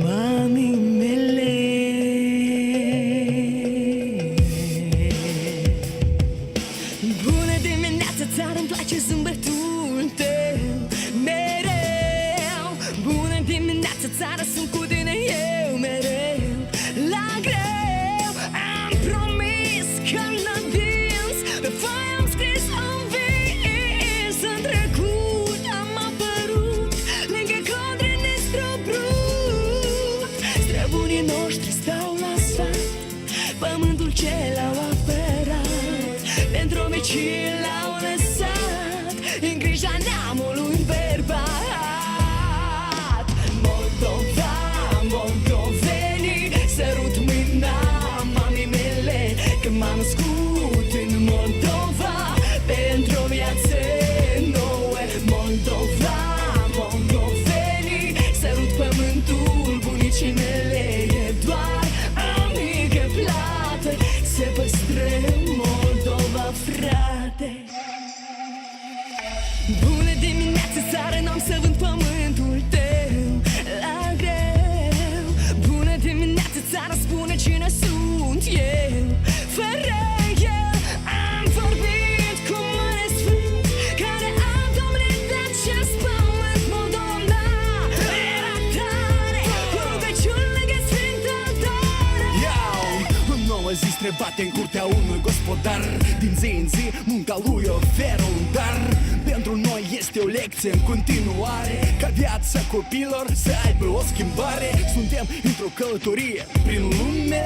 mamii mele. Bună dimineața, țară, îmi place zâmbetul tău mereu. Bună dimineața, țară, sunt cu tine eu mereu. La greu am promis că n-adins, pe foaie am scris un vis. În trecut am apărut lângă codre nestrăbrut. Străbunii noștri stau la sfat, pământul ce l-au apărat, pentru vecini l-au lăsat în grija neamului bărbat. Moldova, moldovenii, sărut mâna mamii mele, că m-am născut în Moldova pentru o viață nouă. Moldova, moldovenii, sărut pământul bunicii mele. E doar o mică plată, să păstrăm Moldova, frate. Bună dimineața, țară, n-am să vând pământul tău la greu. Bună dimineața, țară, spune cine sunt eu. Fără el am vorbit cu mare sfânt, care a domnit de acest pământ. Moldova era tare, cu rugăciuni lângă sfântă altară. Iau, o nouă zi străbate în curtea unui gospodar. Din zi în zi, munca lui oferă un dar. Pentru noi este o lecție în continuare, ca viața copilor să aibă o schimbare. Suntem într-o călătorie prin lume,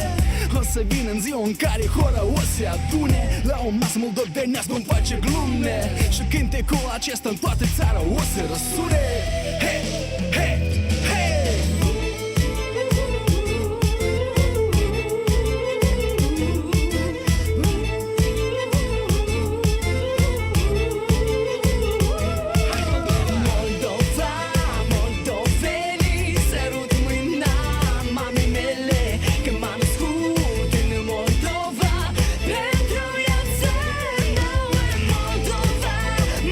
o să vină în ziua în care hora o se adune. La o masă moldovenească vom face glume, și cântecul acesta în toată țara o să răsune. Hei, hei, hei! Moldova, moldovenii, sărut mâna mamii mele, că m-am născut în Moldova pentru o viață nouă. Moldova,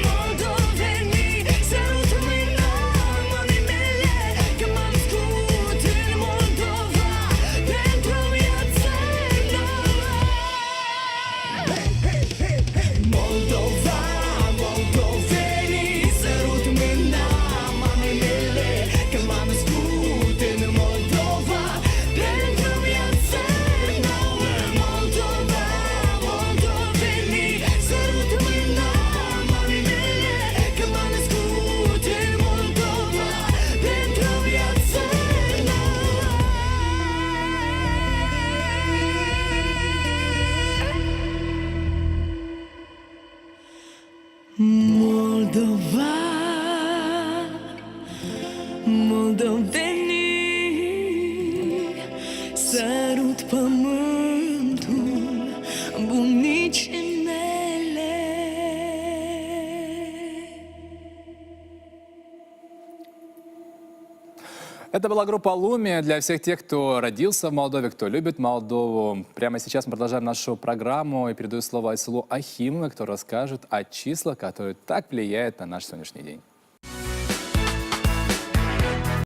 moldovenii, sărut mâna mamii mele, că m-am născut în Moldova pentru o viață nouă. Moldova, moldovenii, sărut mâna mamei mele, că m-am născut în Moldova pentru o viață nouă. Moldova, moldovenii, sărut mâna mamei mele, că m-am născut în Moldova pentru o viață nouă. Moldova, moldovenii, sărut pământul bunicii mele. Это была группа «Луми» для всех тех, кто родился в Молдове, кто любит Молдову. Прямо сейчас мы продолжаем нашу программу и передаю слово Айсулу Ахимовой, кто расскажет о числах, которые так влияют на наш сегодняшний день.